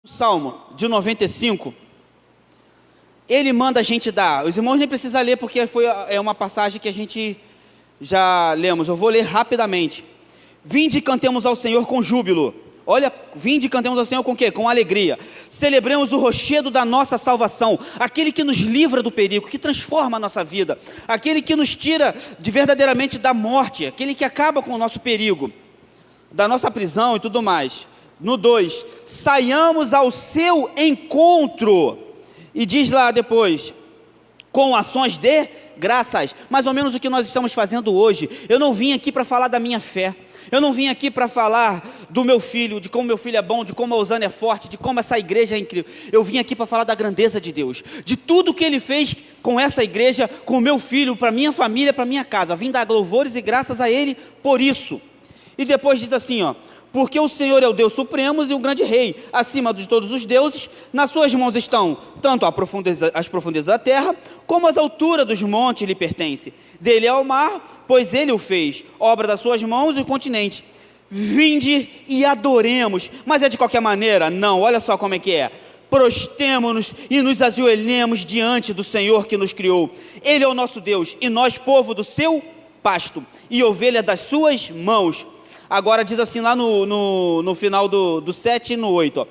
Salmo de 95, ele manda a gente dar, os irmãos nem precisam ler porque é uma passagem que a gente já lemos, eu vou ler rapidamente. Vinde e cantemos ao Senhor com júbilo. Olha, vinde e cantemos ao Senhor com o quê? Com alegria. Celebremos o rochedo da nossa salvação, aquele que nos livra do perigo, que transforma a nossa vida, aquele que nos tira verdadeiramente da morte, aquele que acaba com o nosso perigo, da nossa prisão e tudo mais. No 2, saiamos ao seu encontro, e diz lá depois, com ações de graças, mais ou menos o que nós estamos fazendo hoje. Eu não vim aqui para falar da minha fé, eu não vim aqui para falar do meu filho, de como meu filho é bom, de como a Osana é forte, de como essa igreja é incrível. Eu vim aqui para falar da grandeza de Deus, de tudo que Ele fez com essa igreja, com o meu filho, para minha família, para minha casa. Vim dar louvores e graças a Ele por isso. E depois diz assim, ó: porque o Senhor é o Deus supremo e o grande rei, acima de todos os deuses. Nas suas mãos estão tanto as profundezas da terra, como as alturas dos montes lhe pertencem. Dele é o mar, pois ele o fez, obra das suas mãos e o continente. Vinde e adoremos. Mas é de qualquer maneira? Não, olha só como é que é. Prostemo-nos e nos ajoelhemos diante do Senhor que nos criou. Ele é o nosso Deus, e nós povo do seu pasto, e ovelha das suas mãos. Agora diz assim lá no final do 7 e no 8, ó: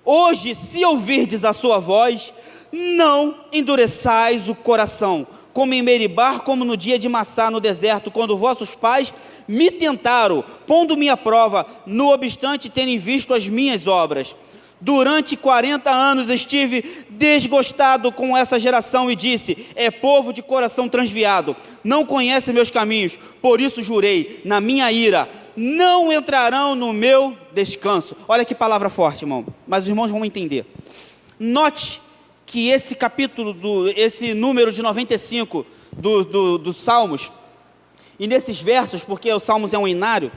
hoje, se ouvirdes a sua voz, não endureçais o coração, como em Meribá, como no dia de Massá no deserto, quando vossos pais me tentaram, pondo-me à prova, no obstante terem visto as minhas obras. Durante 40 anos estive desgostado com essa geração e disse: é povo de coração transviado, não conhece meus caminhos, por isso jurei na minha ira, não entrarão no meu descanso. Olha que palavra forte, irmão, mas os irmãos vão entender. Note que esse capítulo, esse número de 95 dos Salmos, e nesses versos, porque o Salmos é um inário,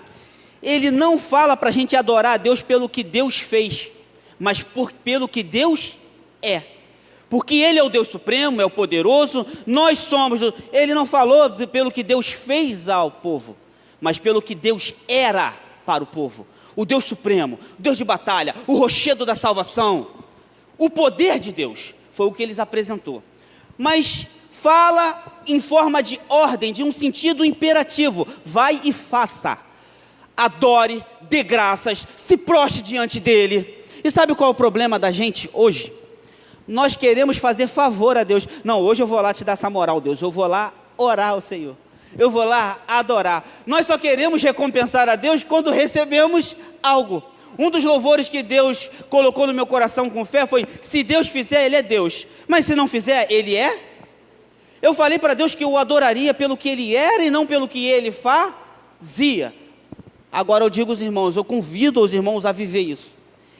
ele não fala para a gente adorar a Deus pelo que Deus fez, mas pelo que Deus é, porque Ele é o Deus supremo, é o poderoso, nós somos, Ele não falou pelo que Deus fez ao povo, mas pelo que Deus era para o povo, o Deus supremo, o Deus de batalha, o rochedo da salvação, o poder de Deus, foi o que Ele apresentou, mas fala em forma de ordem, de um sentido imperativo: vai e faça, adore, dê graças, se prostre diante dEle. E sabe qual é o problema da gente hoje? Nós queremos fazer favor a Deus. Não, hoje eu vou lá te dar essa moral, Deus, eu vou lá orar ao Senhor, eu vou lá adorar. Nós só queremos recompensar a Deus quando recebemos algo. Um dos louvores que Deus colocou no meu coração com fé foi: se Deus fizer, Ele é Deus, mas se não fizer, Ele é? Eu falei para Deus que eu adoraria pelo que Ele era e não pelo que Ele fazia. Agora eu digo aos irmãos, eu convido os irmãos a viver isso.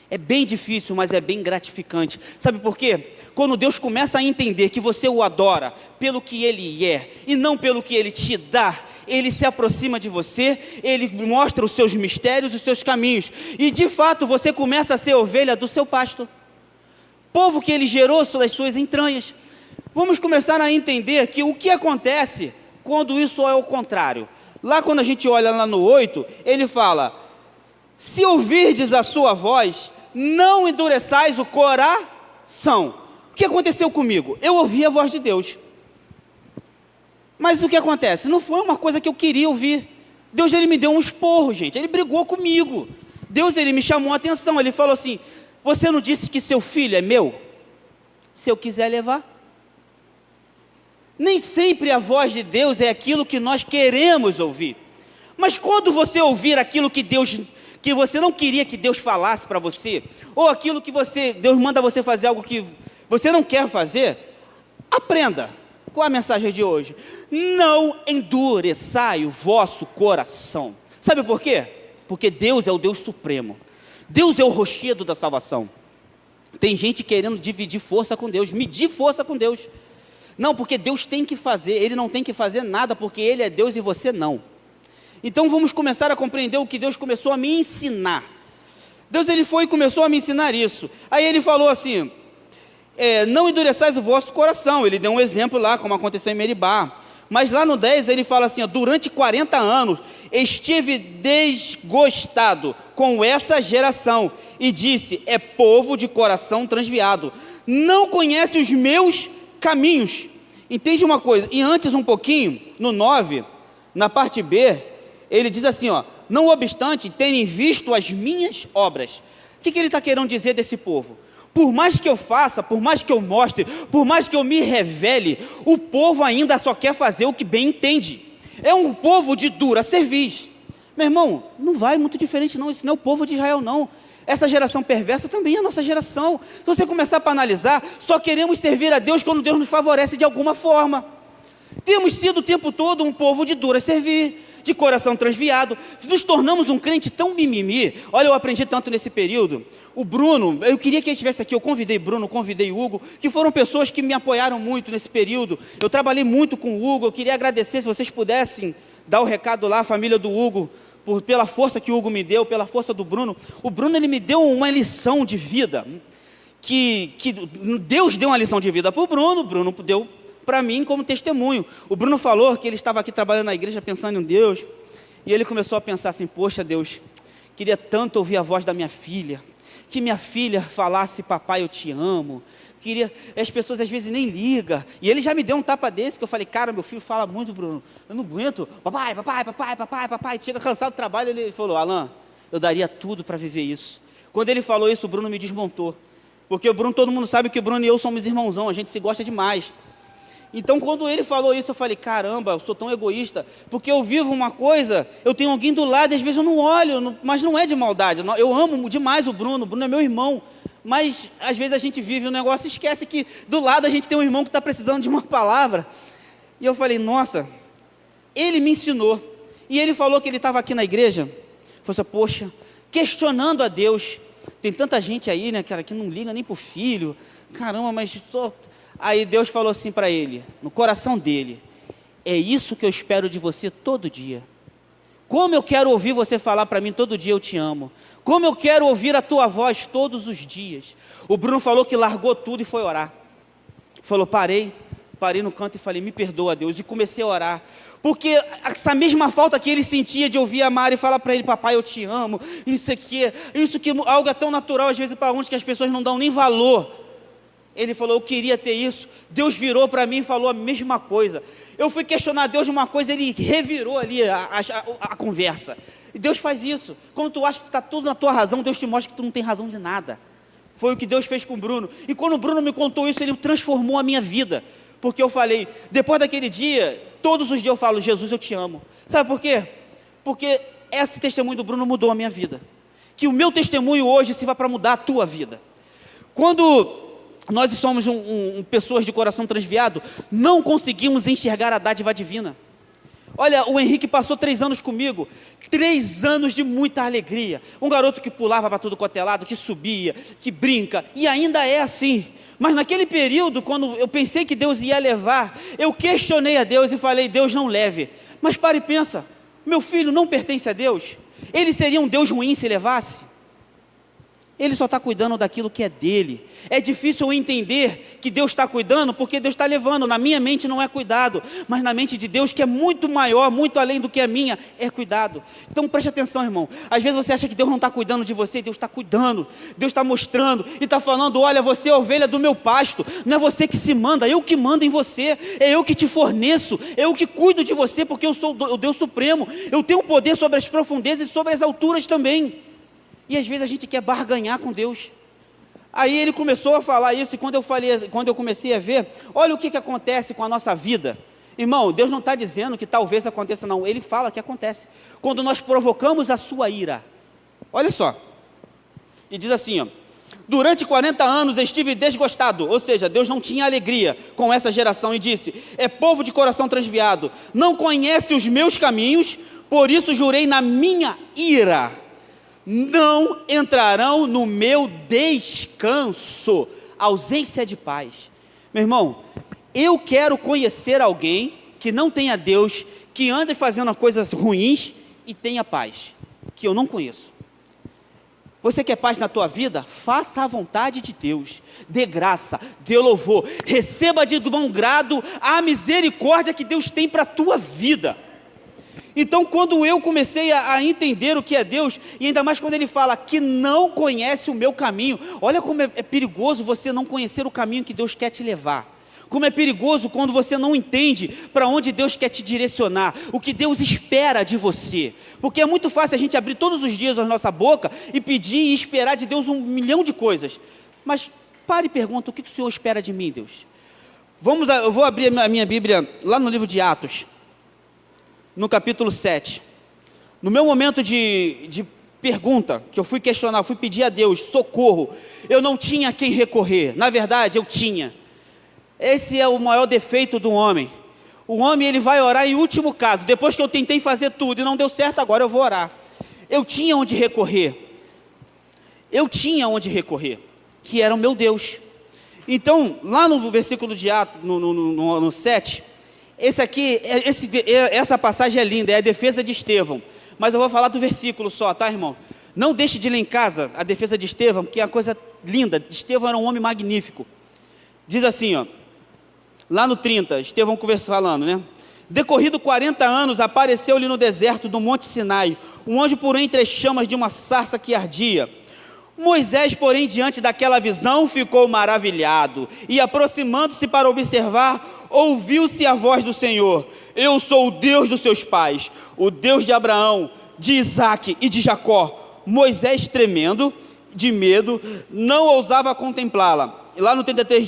É bem difícil, mas é bem gratificante. Sabe por quê? Quando Deus começa a entender que você o adora pelo que Ele é e não pelo que Ele te dá, Ele se aproxima de você, Ele mostra os seus mistérios, os seus caminhos, e de fato você começa a ser ovelha do seu pasto, povo que Ele gerou das suas entranhas. Vamos começar a entender que o que acontece quando isso é o contrário. Lá quando a gente olha lá no 8, ele fala: se ouvirdes a sua voz, não endureçais o coração. O que aconteceu comigo? Eu ouvi a voz de Deus, mas o que acontece? Não foi uma coisa que eu queria ouvir. Deus, Ele me deu um esporro, gente, Ele brigou comigo. Deus, Ele me chamou a atenção, Ele falou assim: você não disse que seu filho é meu? Se eu quiser levar. Nem sempre a voz de Deus é aquilo que nós queremos ouvir, mas quando você ouvir aquilo que você não queria que Deus falasse para você, ou aquilo que Deus manda você fazer algo que você não quer fazer, aprenda. Qual é a mensagem de hoje? Não endureçai o vosso coração. Sabe por quê? Porque Deus é o Deus supremo, Deus é o rochedo da salvação. Tem gente querendo dividir força com Deus, medir força com Deus. Não, porque Deus tem que fazer, Ele não tem que fazer nada, porque Ele é Deus e você não. Então vamos começar a compreender o que Deus começou a me ensinar. Deus, Ele foi e começou a me ensinar isso. Aí Ele falou assim: não endureçais o vosso coração. Ele deu um exemplo lá, como aconteceu em Meribá. Mas lá no 10 ele fala assim, ó, durante 40 anos estive desgostado com essa geração e disse, é povo de coração transviado, não conhece os meus caminhos. Entende uma coisa? E antes um pouquinho, no 9, na parte B, ele diz assim, ó, não obstante terem visto as minhas obras. O que ele está querendo dizer desse povo? Por mais que eu faça, por mais que eu mostre, por mais que eu me revele, o povo ainda só quer fazer o que bem entende. É um povo de dura cerviz. Meu irmão, não vai muito diferente não, esse não é o povo de Israel não. Essa geração perversa também é a nossa geração. Se você começar para analisar, só queremos servir a Deus quando Deus nos favorece de alguma forma. Temos sido o tempo todo um povo de dura servir, de coração transviado, nos tornamos um crente tão mimimi. Olha, eu aprendi tanto nesse período. O Bruno, eu queria que ele estivesse aqui, eu convidei Bruno, convidei Hugo, que foram pessoas que me apoiaram muito nesse período. Eu trabalhei muito com o Hugo, eu queria agradecer, se vocês pudessem dar o recado lá, a família do Hugo, pela força que o Hugo me deu, pela força do Bruno. O Bruno, ele me deu uma lição de vida, que Deus deu uma lição de vida para o Bruno deu para mim como testemunho. O Bruno falou que ele estava aqui trabalhando na igreja pensando em Deus, e ele começou a pensar assim, poxa Deus, queria tanto ouvir a voz da minha filha, que minha filha falasse, papai eu te amo, as pessoas às vezes nem ligam, e ele já me deu um tapa desse, que eu falei, cara, meu filho fala muito, Bruno, eu não aguento, papai, chega cansado do trabalho, ele falou, Alan, eu daria tudo para viver isso. Quando ele falou isso, o Bruno me desmontou, porque o Bruno, todo mundo sabe que o Bruno e eu somos irmãozão, a gente se gosta demais. Então, quando ele falou isso, eu falei, caramba, eu sou tão egoísta, porque eu vivo uma coisa, eu tenho alguém do lado, e às vezes eu não olho, mas não é de maldade, eu amo demais o Bruno é meu irmão, mas às vezes a gente vive um negócio e esquece que do lado a gente tem um irmão que está precisando de uma palavra. E eu falei, nossa, ele me ensinou, e ele falou que ele estava aqui na igreja, falou assim, poxa, questionando a Deus, tem tanta gente aí, né, cara, que não liga nem para o filho, caramba, mas só... Aí Deus falou assim para ele, no coração dele, é isso que eu espero de você todo dia. Como eu quero ouvir você falar para mim todo dia, eu te amo. Como eu quero ouvir a tua voz todos os dias. O Bruno falou que largou tudo e foi orar. Falou, parei no canto e falei, me perdoa Deus, e comecei a orar. Porque essa mesma falta que ele sentia de ouvir a Mari falar para ele, papai eu te amo, isso que algo é tão natural às vezes para uns que as pessoas não dão nem valor. Ele falou, eu queria ter isso. Deus virou para mim e falou a mesma coisa. Eu fui questionar Deus de uma coisa, ele revirou ali a conversa. E Deus faz isso. Quando tu acha que está tudo na tua razão, Deus te mostra que tu não tem razão de nada. Foi o que Deus fez com o Bruno. E quando o Bruno me contou isso, ele transformou a minha vida. Porque eu falei, depois daquele dia, todos os dias eu falo, Jesus, eu te amo. Sabe por quê? Porque esse testemunho do Bruno mudou a minha vida. Que o meu testemunho hoje sirva para mudar a tua vida. Quando nós somos pessoas de coração transviado, não conseguimos enxergar a dádiva divina. Olha, o Henrique passou 3 anos comigo, 3 anos de muita alegria, um garoto que pulava para tudo quanto é lado, que subia, que brinca, e ainda é assim. Mas naquele período, quando eu pensei que Deus ia levar, eu questionei a Deus e falei, Deus não leve. Mas para e pensa, meu filho não pertence a Deus? Ele seria um Deus ruim se levasse? Ele só está cuidando daquilo que é dele. É difícil eu entender que Deus está cuidando, porque Deus está levando. Na minha mente não é cuidado, mas na mente de Deus, que é muito maior, muito além do que a minha, é cuidado. Então preste atenção, irmão. Às vezes você acha que Deus não está cuidando de você, Deus está cuidando. Deus está mostrando e está falando, olha, você é ovelha do meu pasto. Não é você que se manda, eu que mando em você. É eu que te forneço, é eu que cuido de você, porque eu sou o Deus Supremo. Eu tenho poder sobre as profundezas e sobre as alturas também. E às vezes a gente quer barganhar com Deus. Aí ele começou a falar isso, e quando eu comecei a ver, olha o que acontece com a nossa vida. Irmão, Deus não está dizendo que talvez aconteça não, Ele fala que acontece. Quando nós provocamos a sua ira, olha só, e diz assim, ó, durante 40 anos estive desgostado, ou seja, Deus não tinha alegria com essa geração, e disse, é povo de coração transviado, não conhece os meus caminhos, por isso jurei na minha ira, não entrarão no meu descanso, ausência de paz. Meu irmão, eu quero conhecer alguém que não tenha Deus, que anda fazendo coisas ruins e tenha paz, que eu não conheço. Você quer paz na tua vida? Faça a vontade de Deus, dê graça, dê louvor, receba de bom grado a misericórdia que Deus tem para a tua vida. Então, quando eu comecei a entender o que é Deus, e ainda mais quando Ele fala que não conhece o meu caminho, olha como é perigoso você não conhecer o caminho que Deus quer te levar. Como é perigoso quando você não entende para onde Deus quer te direcionar, o que Deus espera de você. Porque é muito fácil a gente abrir todos os dias a nossa boca e pedir e esperar de Deus 1 milhão de coisas. Mas pare e pergunta, o que o Senhor espera de mim, Deus? Eu vou abrir a minha Bíblia lá no livro de Atos, no capítulo 7. No meu momento de pergunta, que eu fui questionar, fui pedir a Deus socorro, eu não tinha a quem recorrer. Na verdade, eu tinha. Esse é o maior defeito do homem. O homem, ele vai orar em último caso. Depois que eu tentei fazer tudo e não deu certo, agora eu vou orar. Eu tinha onde recorrer. Que era o meu Deus. Então, lá no versículo de Atos, no 7, essa passagem é linda, é a defesa de Estevão. Mas eu vou falar do versículo só, tá, irmão? Não deixe de ler em casa a defesa de Estevão, porque é uma coisa linda. Estevão era um homem magnífico. Diz assim, ó, lá no 30, Estevão falando, né? Decorrido 40 anos, apareceu-lhe no deserto do Monte Sinai um anjo por entre as chamas de uma sarça que ardia. Moisés, porém, diante daquela visão, ficou maravilhado, e aproximando-se para observar, ouviu-se a voz do Senhor: eu sou o Deus dos seus pais, o Deus de Abraão, de Isaque e de Jacó. Moisés, tremendo de medo, não ousava contemplá-la. E lá no 33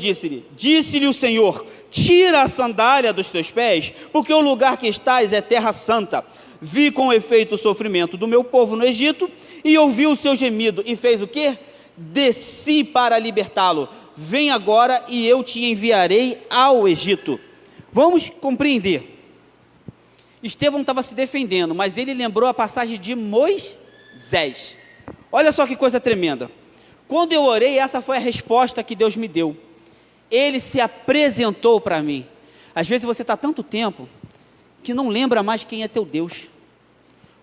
disse-lhe o Senhor: tira a sandália dos teus pés, porque o lugar que estás é terra santa. Vi com efeito o sofrimento do meu povo no Egito, e ouvi o seu gemido, e fez o quê? Desci para libertá-lo. Vem agora, e eu te enviarei ao Egito. Vamos compreender. Estevão estava se defendendo, mas ele lembrou a passagem de Moisés. Olha só que coisa tremenda. Quando eu orei, essa foi a resposta que Deus me deu. Ele se apresentou para mim. Às vezes você está há tanto tempo que não lembra mais quem é teu Deus.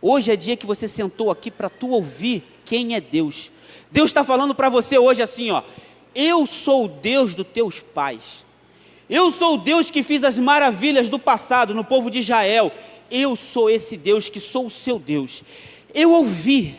Hoje é dia que você sentou aqui para tu ouvir quem é Deus. Deus está falando para você hoje assim, ó: eu sou o Deus dos teus pais. Eu sou o Deus que fiz as maravilhas do passado no povo de Israel. Eu sou esse Deus que sou o seu Deus. Eu ouvi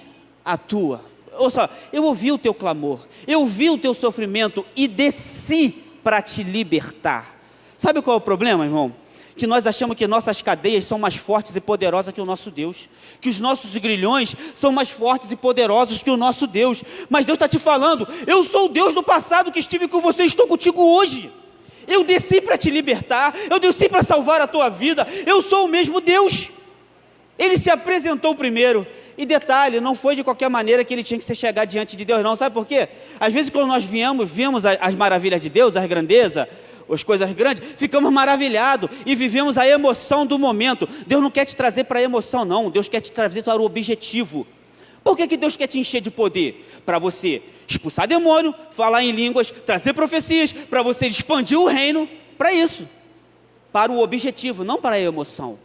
eu ouvi o teu clamor, eu ouvi o teu sofrimento e desci para te libertar. Sabe qual é o problema, irmão? Que nós achamos que nossas cadeias são mais fortes e poderosas que o nosso Deus, que os nossos grilhões são mais fortes e poderosos que o nosso Deus. Mas Deus está te falando: eu sou o Deus do passado que estive com você, estou contigo hoje. Eu desci para te libertar, eu desci para salvar a tua vida, eu sou o mesmo Deus. Ele se apresentou primeiro. E detalhe, não foi de qualquer maneira que ele tinha que se chegar diante de Deus, não. Sabe por quê? Às vezes quando nós vemos as maravilhas de Deus, as grandezas, as coisas grandes, ficamos maravilhados e vivemos a emoção do momento. Deus não quer te trazer para a emoção, não. Deus quer te trazer para o objetivo. Por que Deus quer te encher de poder? Para você expulsar demônio, falar em línguas, trazer profecias, para você expandir o reino, para isso. Para o objetivo, não para a emoção.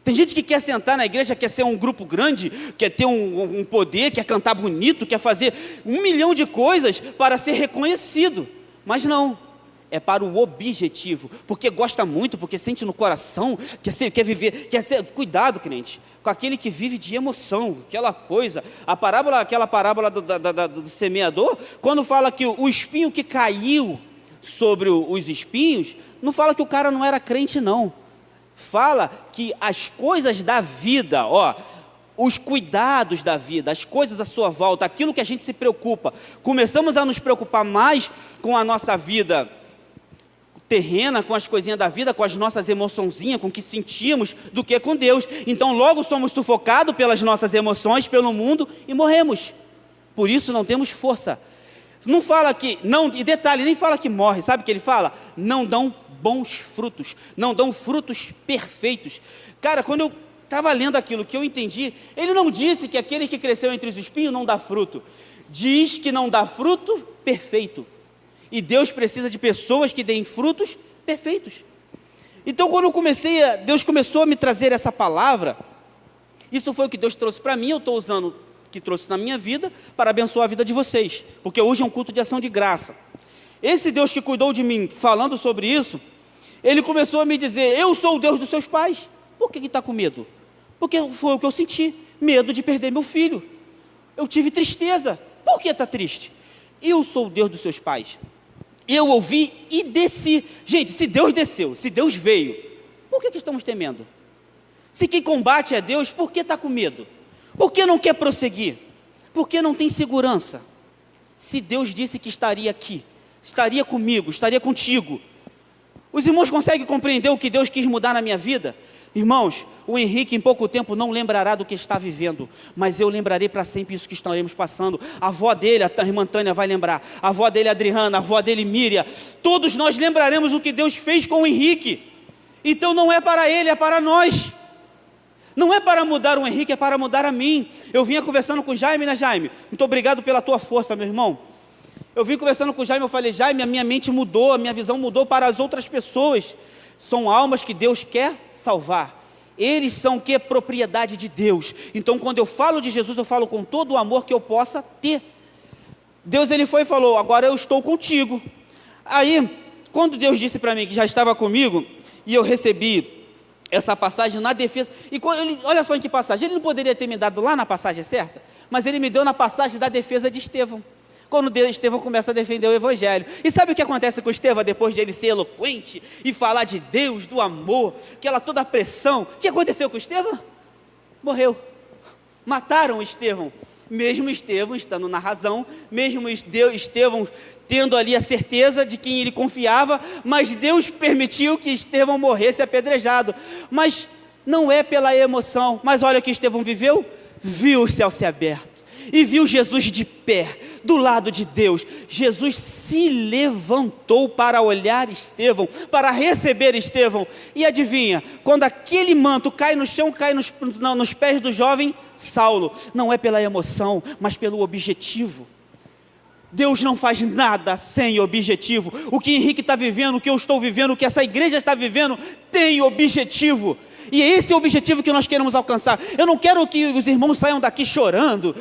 Tem gente que quer sentar na igreja, quer ser um grupo grande, quer ter um poder, quer cantar bonito, quer fazer 1 milhão de coisas para ser reconhecido. Mas não, é para o objetivo, porque gosta muito, porque sente no coração, quer viver, cuidado, crente, com aquele que vive de emoção, aquela coisa. Aquela parábola do semeador, quando fala que o espinho que caiu sobre os espinhos, não fala que o cara não era crente, não. Fala que as coisas da vida, os cuidados da vida, as coisas à sua volta, aquilo que a gente se preocupa, começamos a nos preocupar mais com a nossa vida terrena, com as coisinhas da vida, com as nossas emoçõezinhas, com o que sentimos, do que com Deus. Então logo somos sufocados pelas nossas emoções, pelo mundo, e morremos. Por isso não temos força. Não fala que, não, e detalhe, nem fala que morre, sabe o que ele fala? Não dão bons frutos, não dão frutos perfeitos. Cara, quando eu estava lendo aquilo que eu entendi, ele não disse que aquele que cresceu entre os espinhos não dá fruto, diz que não dá fruto perfeito, e Deus precisa de pessoas que deem frutos perfeitos. Então quando Deus começou a me trazer essa palavra, isso foi o que Deus trouxe para mim, eu estou usando que trouxe na minha vida para abençoar a vida de vocês, porque hoje é um culto de ação de graça. Esse Deus que cuidou de mim, falando sobre isso, ele começou a me dizer: eu sou o Deus dos seus pais. Por que está com medo? Porque foi o que eu senti, medo de perder meu filho. Eu tive tristeza. Por que está triste? Eu sou o Deus dos seus pais. Eu ouvi e desci. Gente, se Deus desceu, se Deus veio, por que estamos temendo? Se quem combate é Deus, por que está com medo? Por que não quer prosseguir? Por que não tem segurança? Se Deus disse que estaria aqui, estaria comigo, estaria contigo. Os irmãos conseguem compreender o que Deus quis mudar na minha vida? Irmãos, o Henrique em pouco tempo não lembrará do que está vivendo, mas eu lembrarei para sempre isso que estaremos passando. A avó dele, a irmã Tânia vai lembrar, a avó dele Adriana, a avó dele Miriam, todos nós lembraremos o que Deus fez com o Henrique. Então não é para ele, é para nós. Não é para mudar o Henrique, é para mudar a mim. Eu vinha conversando com o Jaime, né, Jaime? Muito obrigado pela tua força, meu irmão. Eu vim conversando com o Jaime, eu falei: Jaime, a minha mente mudou, a minha visão mudou para as outras pessoas. São almas que Deus quer salvar. Eles são o que? Propriedade de Deus. Então quando eu falo de Jesus, eu falo com todo o amor que eu possa ter. Deus, ele foi e falou: agora eu estou contigo. Aí, quando Deus disse para mim que já estava comigo, e eu recebi essa passagem na defesa, e olha só em que passagem, ele não poderia ter me dado lá na passagem certa, mas ele me deu na passagem da defesa de Estevão, quando Estevão começa a defender o Evangelho. E sabe o que acontece com Estevão, depois de ele ser eloquente, e falar de Deus, do amor, aquela toda a pressão? O que aconteceu com Estevão? Morreu, mataram Estevão, mesmo Estevão estando na razão, mesmo Estevão tendo ali a certeza de quem ele confiava, mas Deus permitiu que Estevão morresse apedrejado. Mas não é pela emoção. Mas olha o que Estevão viveu: viu o céu se aberto, e viu Jesus de pé, do lado de Deus. Jesus se levantou para olhar Estevão, para receber Estevão, e adivinha, quando aquele manto cai no chão, cai nos pés do jovem Saulo, não é pela emoção, mas pelo objetivo. Deus não faz nada sem objetivo. O que Henrique está vivendo, o que eu estou vivendo, o que essa igreja está vivendo, tem objetivo. E é esse o objetivo que nós queremos alcançar. Eu não quero que os irmãos saiam daqui chorando.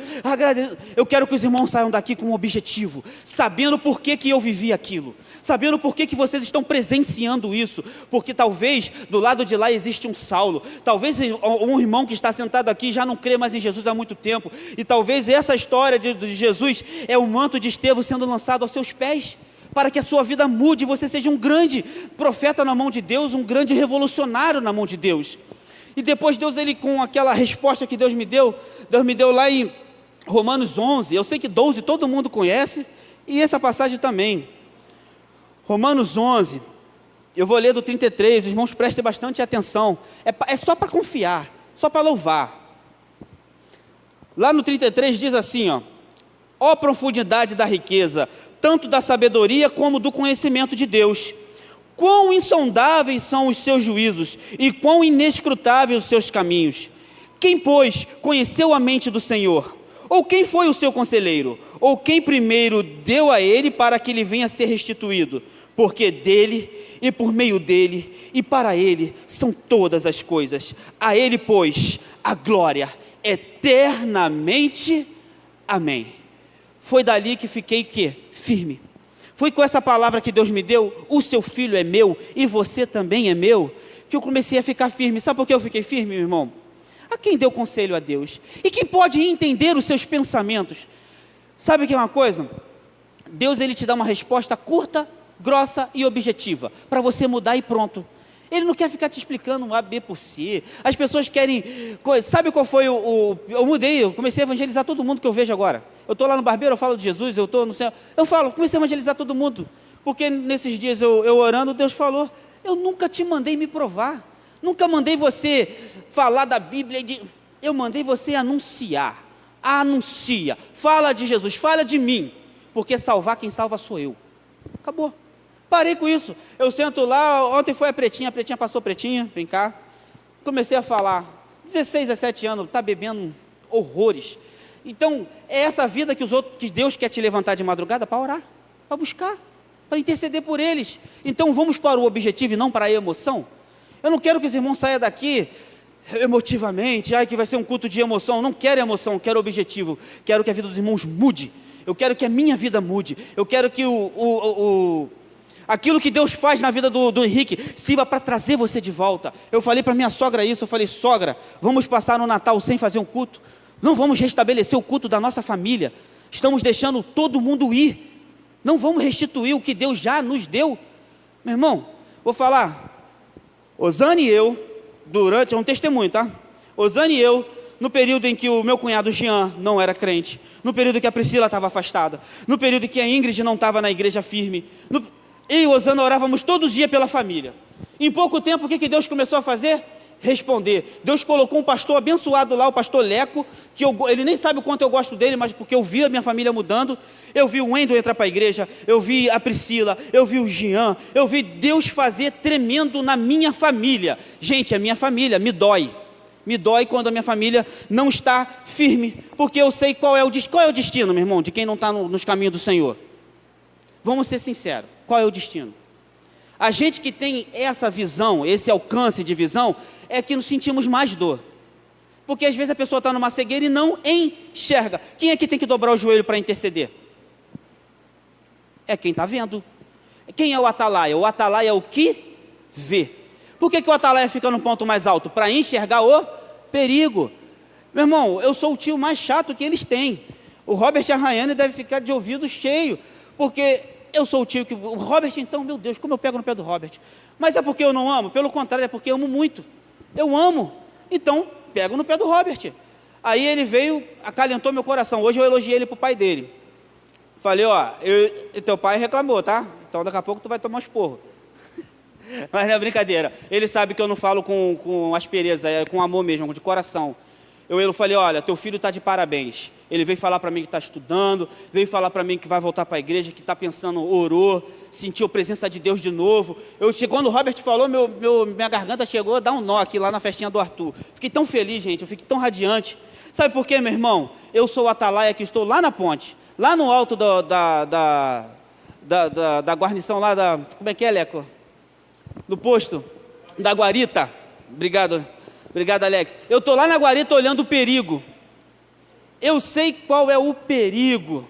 Eu quero que os irmãos saiam daqui com um objetivo, sabendo por que eu vivi aquilo, sabendo por que vocês estão presenciando isso. Porque talvez do lado de lá existe um Saulo, talvez um irmão que está sentado aqui já não crê mais em Jesus há muito tempo, e talvez essa história de Jesus é o manto de Estevão sendo lançado aos seus pés, para que a sua vida mude, e você seja um grande profeta na mão de Deus, um grande revolucionário na mão de Deus. E depois Deus, ele, com aquela resposta que Deus me deu lá em Romanos 11, eu sei que 12 todo mundo conhece, e essa passagem também, Romanos 11, eu vou ler do 33, os irmãos prestem bastante atenção, é só para confiar, só para louvar. Lá no 33 diz assim, ó profundidade da riqueza, tanto da sabedoria como do conhecimento de Deus. Quão insondáveis são os seus juízos, e quão inescrutáveis os seus caminhos. Quem, pois, conheceu a mente do Senhor? Ou quem foi o seu conselheiro? Ou quem primeiro deu a ele para que ele venha a ser restituído? Porque dele, e por meio dele, e para ele, são todas as coisas. A ele, pois, a glória eternamente. Amém. Foi dali que fiquei firme. Foi com essa palavra que Deus me deu: o seu filho é meu e você também é meu, que eu comecei a ficar firme. Sabe por que eu fiquei firme, meu irmão? A quem deu conselho? A Deus. E quem pode entender os seus pensamentos? Sabe o que é uma coisa? Deus, ele te dá uma resposta curta, grossa e objetiva, para você mudar e pronto. Ele não quer ficar te explicando um A, B por C. As pessoas querem... Sabe qual foi eu mudei, eu comecei a evangelizar todo mundo que eu vejo agora. Eu estou lá no barbeiro, eu falo de Jesus, eu estou no céu. Eu falo, comecei a evangelizar todo mundo. Porque nesses dias eu orando, Deus falou: eu nunca te mandei me provar. Nunca mandei você falar da Bíblia. Eu mandei você anunciar. Anuncia. Fala de Jesus, fala de mim. Porque salvar, quem salva sou eu. Acabou. Parei com isso. Eu sento lá, ontem foi a Pretinha passou, Pretinha, vem cá. Comecei a falar, 16, 17 anos, está bebendo horrores. Então, é essa vida que Deus quer te levantar de madrugada para orar, para buscar, para interceder por eles. Então, vamos para o objetivo e não para a emoção. Eu não quero que os irmãos saiam daqui emotivamente, que vai ser um culto de emoção. Não quero emoção, quero objetivo. Quero que a vida dos irmãos mude. Eu quero que a minha vida mude. Eu quero que aquilo que Deus faz na vida do Henrique sirva para trazer você de volta. Eu falei para minha sogra isso, eu falei: sogra, vamos passar no Natal sem fazer um culto? Não vamos restabelecer o culto da nossa família. Estamos deixando todo mundo ir. Não vamos restituir o que Deus já nos deu. Meu irmão, vou falar. Osane e eu, é um testemunho, tá? Osane e eu, no período em que o meu cunhado Jean não era crente, no período que a Priscila estava afastada, no período que a Ingrid não estava na igreja firme, eu e Osana orávamos todos os dias pela família. Em pouco tempo, o que Deus começou a fazer? Responder. Deus colocou um pastor abençoado lá, o pastor Leco, que ele nem sabe o quanto eu gosto dele, mas porque eu vi a minha família mudando. Eu vi o Wendel entrar para a igreja, eu vi a Priscila, eu vi o Jean, eu vi Deus fazer tremendo na minha família. Gente, a minha família me dói. Me dói quando a minha família não está firme, porque eu sei qual é o destino, meu irmão, de quem não está nos caminhos do Senhor. Vamos ser sinceros, qual é o destino? A gente que tem essa visão, esse alcance de visão, é que nos sentimos mais dor. Porque às vezes a pessoa está numa cegueira e não enxerga. Quem é que tem que dobrar o joelho para interceder? É quem está vendo. Quem é o atalaia? O atalaia é o que vê. Por que o atalaia fica no ponto mais alto? Para enxergar o perigo. Meu irmão, eu sou o tio mais chato que eles têm. O Robert e a Rayane devem ficar de ouvido cheio, porque eu sou o tio que... O Robert, então, meu Deus, como eu pego no pé do Robert. Mas é porque eu não amo? Pelo contrário, é porque eu amo muito. Eu amo. Então, pego no pé do Robert. Aí ele veio, acalentou meu coração. Hoje eu elogiei ele para o pai dele. Falei: teu pai reclamou, tá? Então daqui a pouco tu vai tomar um esporro. Mas não é brincadeira. Ele sabe que eu não falo com aspereza, é com amor mesmo, de coração. Eu falei: olha, teu filho está de parabéns. Ele veio falar para mim que está estudando, veio falar para mim que vai voltar para a igreja, que está pensando, orou, sentiu a presença de Deus de novo. Quando o Robert falou, minha garganta chegou a dar um nó aqui lá na festinha do Arthur. Fiquei tão feliz, gente, eu fiquei tão radiante. Sabe por quê, meu irmão? Eu sou o atalaia que estou lá na ponte, lá no alto da guarnição lá como é que é, Leco? Do posto, da guarita. Obrigado, Alex. Eu estou lá na guarita olhando o perigo. Eu sei qual é o perigo.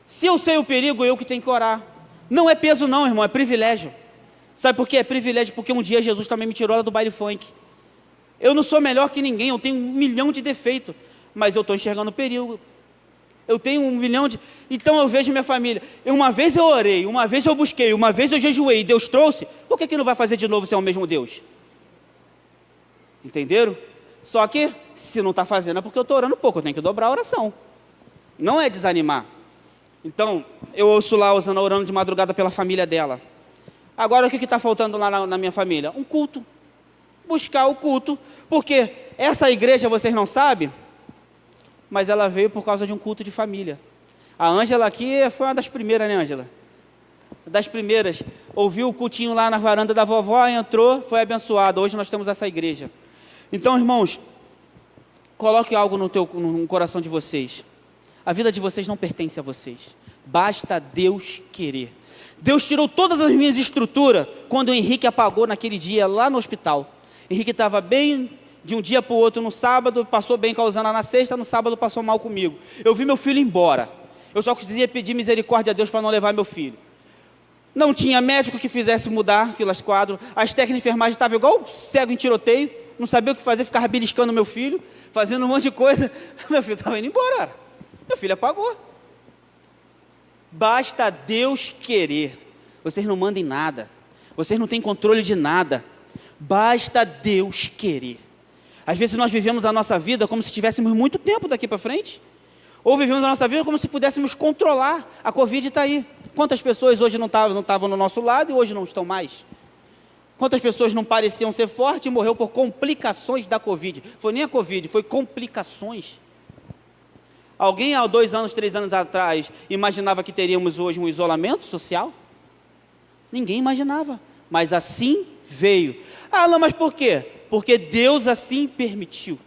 Se eu sei o perigo, eu que tenho que orar. Não é peso não, irmão, é privilégio. Sabe por quê? É privilégio porque um dia Jesus também me tirou lá do baile funk. Eu não sou melhor que ninguém, eu tenho 1 milhão de defeitos, mas eu estou enxergando o perigo. Eu tenho 1 milhão de... Então eu vejo minha família. Uma vez eu orei, uma vez eu busquei, uma vez eu jejuei e Deus trouxe. Por que não vai fazer de novo se é o mesmo Deus? Entenderam? Só que, se não está fazendo, é porque eu estou orando pouco, eu tenho que dobrar a oração. Não é desanimar. Então, eu ouço lá a Osana orando de madrugada pela família dela. Agora, o que está faltando lá na minha família? Um culto. Buscar o culto. Porque essa igreja, vocês não sabem, mas ela veio por causa de um culto de família. A Ângela aqui foi uma das primeiras, né, Ângela? Das primeiras. Ouviu o cultinho lá na varanda da vovó, entrou, foi abençoado. Hoje nós temos essa igreja. Então, irmãos, coloque algo no coração de vocês. A vida de vocês não pertence a vocês. Basta Deus querer. Deus tirou todas as minhas estruturas quando o Henrique apagou naquele dia lá no hospital. Henrique estava bem de um dia para o outro no sábado, passou bem com a Osana na sexta, no sábado passou mal comigo. Eu vi meu filho embora. Eu só queria pedir misericórdia a Deus para não levar meu filho. Não tinha médico que fizesse mudar aquelas quadros. As técnicas de enfermagem estavam igual cego em tiroteio. Não sabia o que fazer, ficava beliscando meu filho, fazendo um monte de coisa. Meu filho estava indo embora. Meu filho apagou. Basta Deus querer. Vocês não mandem nada. Vocês não têm controle de nada. Basta Deus querer. Às vezes nós vivemos a nossa vida como se tivéssemos muito tempo daqui para frente. Ou vivemos a nossa vida como se pudéssemos controlar. A Covid está aí. Quantas pessoas hoje não estavam no nosso lado e hoje não estão mais? Quantas pessoas não pareciam ser fortes e morreu por complicações da Covid? Foi nem a Covid, foi complicações. Alguém há 2 anos, 3 anos atrás, imaginava que teríamos hoje um isolamento social? Ninguém imaginava, mas assim veio. Alan, mas por quê? Porque Deus assim permitiu.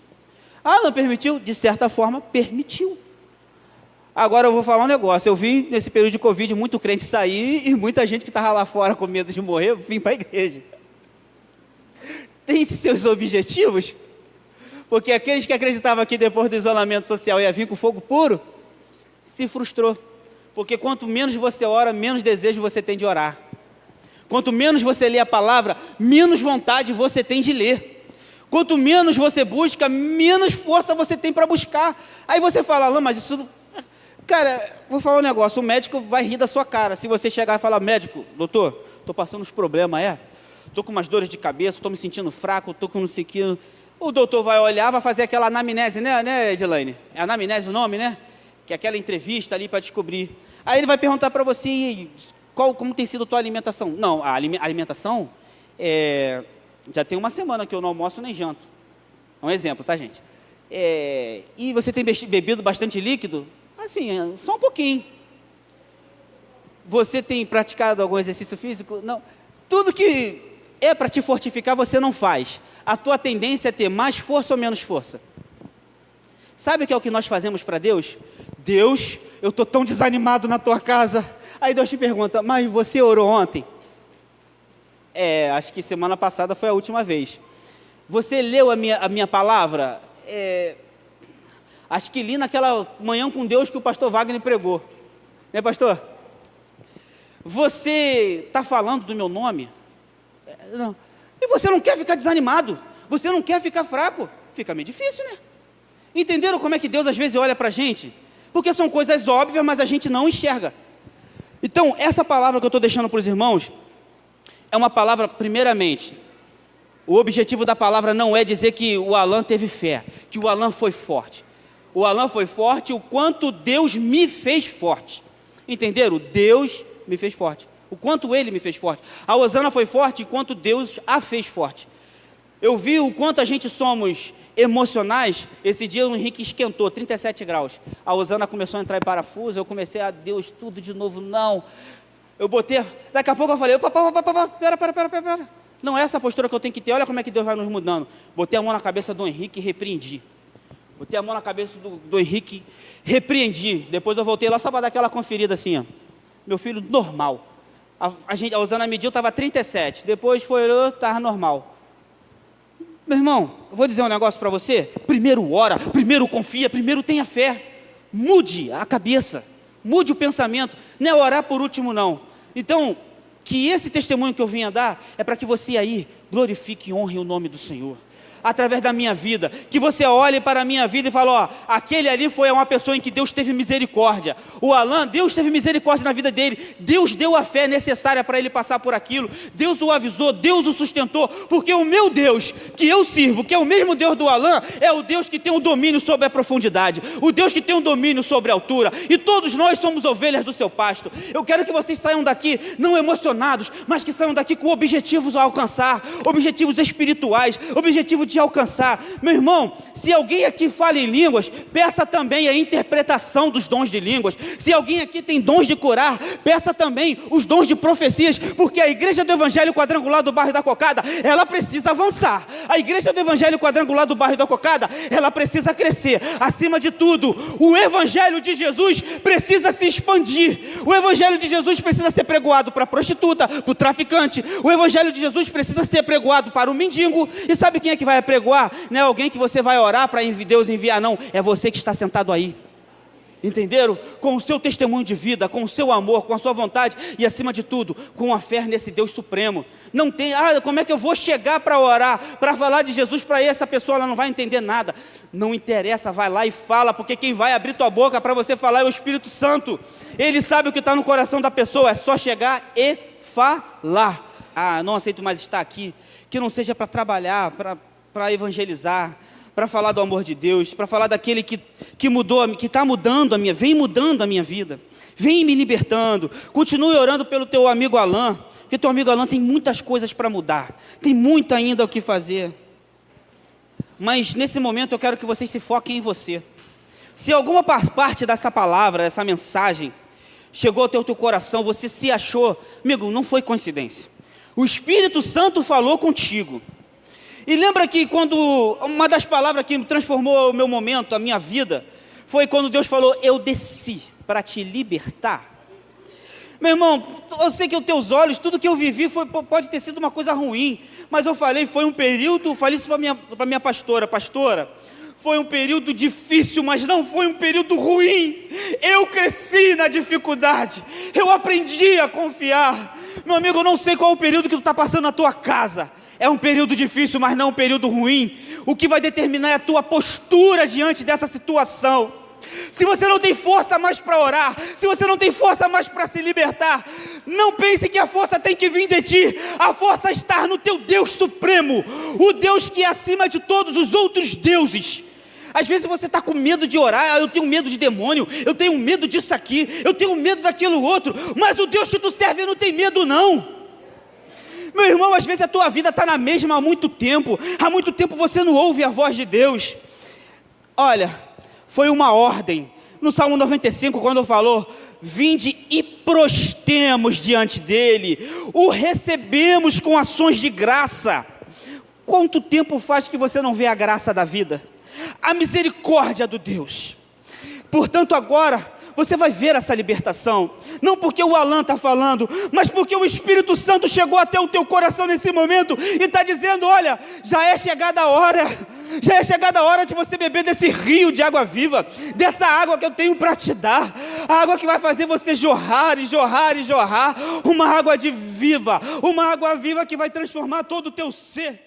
Alan permitiu? De certa forma, permitiu. Agora eu vou falar um negócio. Eu vi nesse período de Covid muito crente sair e muita gente que estava lá fora com medo de morrer, vim para a igreja. tem seus objetivos, porque aqueles que acreditavam que depois do isolamento social ia vir com fogo puro, se frustrou, porque quanto menos você ora, menos desejo você tem de orar. Quanto menos você lê a palavra, menos vontade você tem de ler. Quanto menos você busca, menos força você tem para buscar. Aí você fala, Alain, mas isso... Cara, vou falar um negócio, o médico vai rir da sua cara. Se você chegar e falar, médico, doutor, estou passando uns problemas, estou com umas dores de cabeça, estou me sentindo fraco, estou com não sei o que. O doutor vai olhar, vai fazer aquela anamnese, né, Edilane? É anamnese o nome, né? Que é aquela entrevista ali para descobrir. Aí ele vai perguntar para você, como tem sido a tua alimentação? Não, a alimentação, já tem uma semana que eu não almoço nem janto. É um exemplo, tá, gente? E você tem bebido bastante líquido? Assim, só um pouquinho. Você tem praticado algum exercício físico? Não. Tudo que é para te fortificar, você não faz. A tua tendência é ter mais força ou menos força. Sabe o que é o que nós fazemos para Deus? Deus, eu estou tão desanimado na tua casa. Aí Deus te pergunta, mas você orou ontem? Acho que semana passada foi a última vez. Você leu a minha palavra? Acho que li naquela manhã com Deus que o pastor Wagner pregou. Né, pastor? Você está falando do meu nome? Não. E você não quer ficar desanimado? Você não quer ficar fraco? Fica meio difícil, né? Entenderam como é que Deus às vezes olha para a gente? Porque são coisas óbvias, mas a gente não enxerga. Então, essa palavra que eu estou deixando para os irmãos, é uma palavra, primeiramente, o objetivo da palavra não é dizer que o Alain teve fé, que o Alain foi forte. O Alain foi forte o quanto Deus me fez forte. Entenderam? Deus me fez forte. O quanto Ele me fez forte. A Osana foi forte o quanto Deus a fez forte. Eu vi o quanto a gente somos emocionais. Esse dia o Henrique esquentou, 37 graus. A Osana começou a entrar em parafuso, eu comecei a Deus tudo de novo, não. Eu botei, daqui a pouco eu falei, pera. Não é essa a postura que eu tenho que ter, olha como é que Deus vai nos mudando. Botei a mão na cabeça do Henrique e repreendi. Botei a mão na cabeça do Henrique, repreendi. Depois eu voltei lá só para dar aquela conferida assim, ó. Meu filho, normal. A Osana mediu, estava 37. Depois foi, estava normal. Meu irmão, eu vou dizer um negócio para você. Primeiro ora, primeiro confia, primeiro tenha fé. Mude a cabeça, mude o pensamento. Não é orar por último, não. Então, que esse testemunho que eu vim a dar é para que você aí glorifique e honre o nome do Senhor. Através da minha vida, que você olhe para a minha vida e fale, aquele ali foi uma pessoa em que Deus teve misericórdia. O Alain, Deus teve misericórdia na vida dele, Deus deu a fé necessária para ele passar por aquilo, Deus o avisou, Deus o sustentou, porque o meu Deus, que eu sirvo, que é o mesmo Deus do Alain, é o Deus que tem um domínio sobre a profundidade, o Deus que tem um domínio sobre a altura, e todos nós somos ovelhas do seu pasto. Eu quero que vocês saiam daqui, não emocionados, mas que saiam daqui com objetivos a alcançar, objetivos espirituais, objetivos de alcançar. Meu irmão, se alguém aqui fala em línguas, peça também a interpretação dos dons de línguas. Se alguém aqui tem dons de curar, peça também os dons de profecias, porque a igreja do Evangelho Quadrangular do bairro da Cocada, ela precisa avançar. A igreja do Evangelho Quadrangular do bairro da Cocada, ela precisa crescer. Acima de tudo, o Evangelho de Jesus precisa se expandir. O Evangelho de Jesus precisa ser pregoado para a prostituta, para o traficante. O Evangelho de Jesus precisa ser pregoado para o mendigo. E sabe quem é que vai pregoar? Não é alguém que você vai orar para Deus enviar, não. É você que está sentado aí. Entenderam? Com o seu testemunho de vida, com o seu amor, com a sua vontade e, acima de tudo, com a fé nesse Deus supremo. Não tem, como é que eu vou chegar para orar, para falar de Jesus para essa pessoa? Ela não vai entender nada. Não interessa, vai lá e fala, porque quem vai abrir tua boca para você falar é o Espírito Santo. Ele sabe o que está no coração da pessoa, é só chegar e falar. Não aceito mais estar aqui. Que não seja para trabalhar, para evangelizar, para falar do amor de Deus, para falar daquele que mudou, que está mudando a minha, vem mudando a minha vida, vem me libertando. Continue orando pelo teu amigo Alain, porque teu amigo Alain tem muitas coisas para mudar, tem muito ainda o que fazer. Mas nesse momento eu quero que vocês se foquem em você. Se alguma parte dessa palavra, essa mensagem, chegou ao teu coração, você se achou, amigo, não foi coincidência. O Espírito Santo falou contigo. E lembra que quando, uma das palavras que transformou o meu momento, a minha vida, foi quando Deus falou, eu desci para te libertar. Meu irmão, eu sei que os teus olhos, tudo que eu vivi pode ter sido uma coisa ruim, Mas eu falei, foi um período, falei isso para minha pastora, foi um período difícil, mas não foi um período ruim. Eu cresci na dificuldade, eu aprendi a confiar. Meu amigo, eu não sei qual é o período que tu está passando na tua casa. É um período difícil, mas não um período ruim. O que vai determinar é a tua postura diante dessa situação. Se você não tem força mais para orar, se você não tem força mais para se libertar, não pense que a força tem que vir de ti. A força está no teu Deus supremo, o Deus que é acima de todos os outros deuses. Às vezes você está com medo de orar, eu tenho medo de demônio, eu tenho medo disso aqui, eu tenho medo daquilo outro, mas o Deus que tu serve não tem medo não. Meu irmão, às vezes a tua vida está na mesma há muito tempo você não ouve a voz de Deus. Olha, foi uma ordem, no Salmo 95, quando falou, vinde e prostemos diante dele, o recebemos com ações de graça. Quanto tempo faz que você não vê a graça da vida? A misericórdia do Deus. Portanto, agora você vai ver essa libertação, não porque o Alan está falando, mas porque o Espírito Santo chegou até o teu coração nesse momento, e está dizendo, olha, já é chegada a hora de você beber desse rio de água viva, dessa água que eu tenho para te dar, a água que vai fazer você jorrar e jorrar e jorrar, uma água viva que vai transformar todo o teu ser.